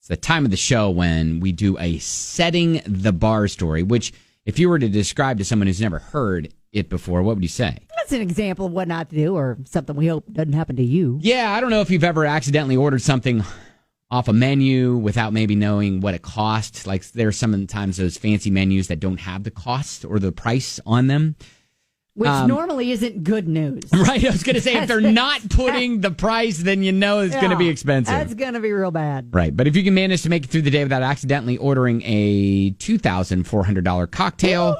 It's the time of the show when we do a setting the bar story, which if you were to describe to someone who's never heard it before, what would you say? That's an example of what not to do or something we hope doesn't happen to you. Yeah, I don't know if you've ever accidentally ordered something off a menu without maybe knowing what it cost. Like there's sometimes those fancy menus that don't have the cost or the price on them. Which normally isn't good news. Right, I was going to say, if they're not putting the price, then you know it's going to be expensive. That's going to be real bad. Right, but if you can manage to make it through the day without accidentally ordering a $2,400 cocktail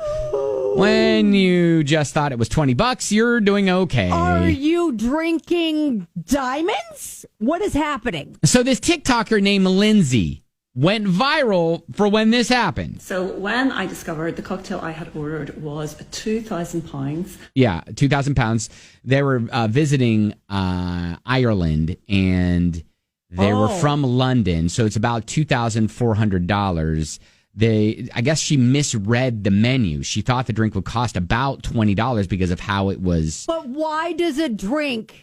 when you just thought it was $20, you're doing okay. Are you drinking diamonds? What is happening? So this TikToker named Lynsey went viral for when this happened. So when I discovered the cocktail I had ordered was £2,000. Yeah, £2,000. They were visiting Ireland, and they were from London, so it's about $2,400. I guess she misread the menu. She thought the drink would cost about $20 because of how it was. But why does a drink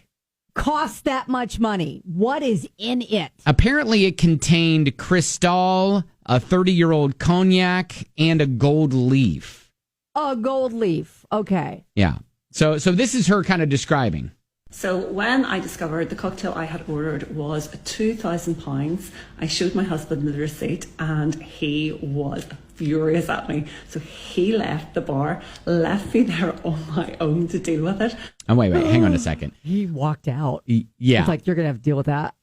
cost that much money? What is in it? Apparently, it contained Cristal, a 30-year-old cognac, and a gold leaf. A gold leaf. Okay. Yeah. So this is her kind of describing. So when I discovered the cocktail I had ordered was £2,000, I showed my husband the receipt and he was furious at me. So he left the bar, left me there on my own to deal with it. Oh, wait, hang on a second. He walked out. Yeah. It's like, you're going to have to deal with that.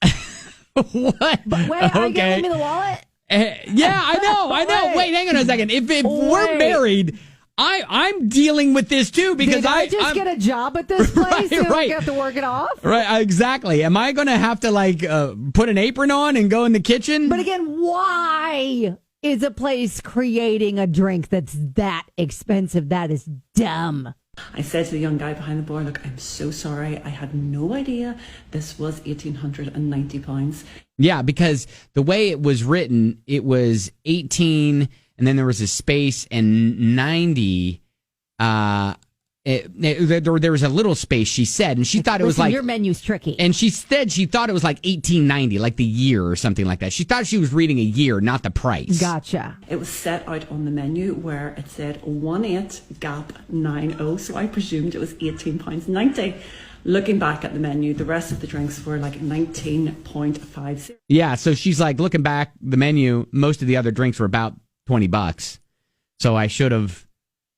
What? But wait, are you going to leave me the wallet? Yeah, I know. Wait, hang on a second. If we're married, I'm dealing with this too because Did I just get a job at this place and right. have to work it off? Right, exactly. Am I going to have to put an apron on and go in the kitchen? But again, why is a place creating a drink that's that expensive? That is dumb. I said to the young guy behind the bar, look, I'm so sorry. I had no idea this was £1,890. Yeah, because the way it was written, it was 18 and then there was a space and 90. There was a little space, she said, and she thought it was like your menu's tricky. And she said she thought it was like 1890, like the year or something like that. She thought she was reading a year, not the price. Gotcha. It was set out on the menu where it said 18 gap 90, so I presumed it was £18.90. Looking back at the menu, the rest of the drinks were like 19.50. Yeah, so she's like, looking back the menu, most of the other drinks were about $20. So I should have.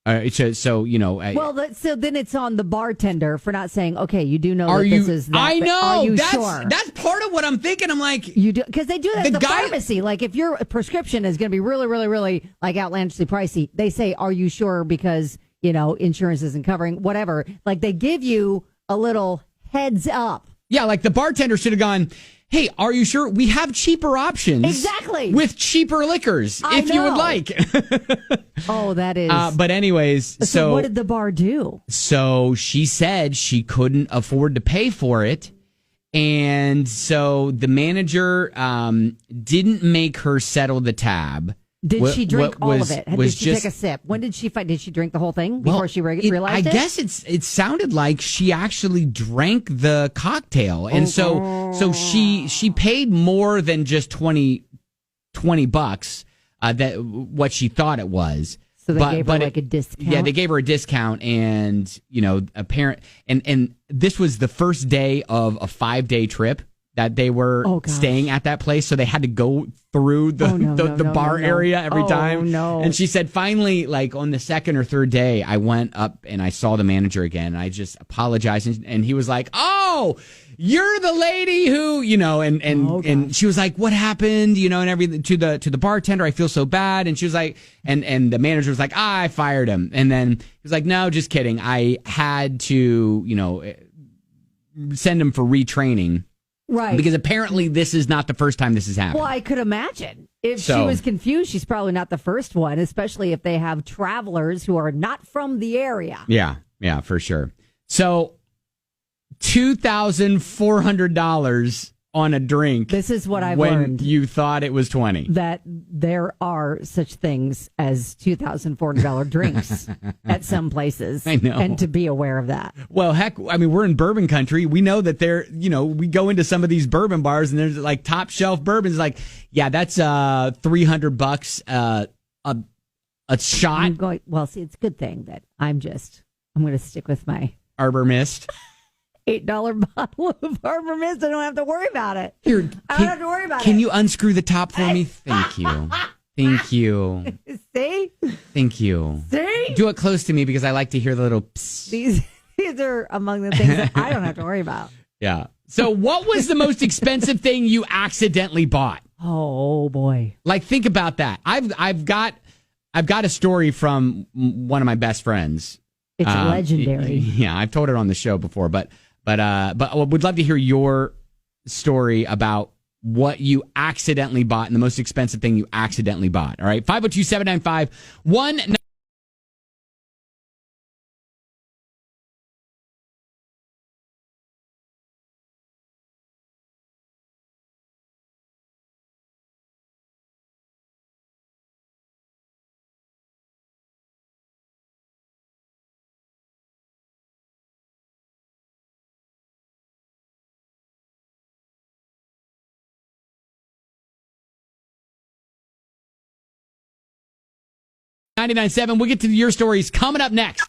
So then it's on the bartender for not saying, okay, you do know this is that. I know. Are you that's, sure? That's part of what I'm thinking. I'm like, you do, because they do that at the pharmacy. Like if your prescription is going to be really, really, really like outlandishly pricey, they say, are you sure? Because insurance isn't covering whatever. Like they give you a little heads up. Yeah, like the bartender should have gone, hey, are you sure? We have cheaper options. Exactly. With cheaper liquors, if you would like. Oh, that is. But anyways, so what did the bar do? So she said she couldn't afford to pay for it. And so the manager didn't make her settle the tab. Did she drink all of it? Did she take a sip? When did she find? Did she drink the whole thing before she realized it? I guess it sounded like she actually drank the cocktail, and so she paid more than just $20 that what she thought it was. So they gave her a discount. Yeah, they gave her a discount, and and this was the first day of a 5-day trip that they were staying at that place, so they had to go through the bar area every time. No. And she said, finally, like on the second or third day, I went up and I saw the manager again, and I just apologized, and he was like, "Oh, you're the lady who, and she was like, what happened, and everything to the bartender. I feel so bad." And she was like, and the manager was like, I fired him, and then he was like, no, just kidding. I had to, send him for retraining. Right. Because apparently this is not the first time this has happened. Well, I could imagine. If she was confused, she's probably not the first one, especially if they have travelers who are not from the area. Yeah, for sure. So $2,400 on a drink. This is what I've when learned. You thought it was 20. That there are such things as $2,400 drinks at some places. I know. And to be aware of that. Well, heck, I mean, we're in bourbon country. We know that we go into some of these bourbon bars and there's like top shelf bourbons. Like, yeah, that's $300 a shot. See, it's a good thing that I'm going to stick with my Arbor Mist. $8 bottle of Arbor Mist. I don't have to worry about it. I don't have to worry about it. Can you unscrew the top for me? Thank you. Thank you. See? Thank you. See? Do it close to me because I like to hear the little psst. These are among the things that I don't have to worry about. Yeah. So what was the most expensive thing you accidentally bought? Oh, boy. Like, think about that. I've got a story from one of my best friends. It's legendary. Yeah, I've told it on the show before, but I would love to hear your story about what you accidentally bought and the most expensive thing you accidentally bought. All right, 502-795-19. We'll get to your stories coming up next.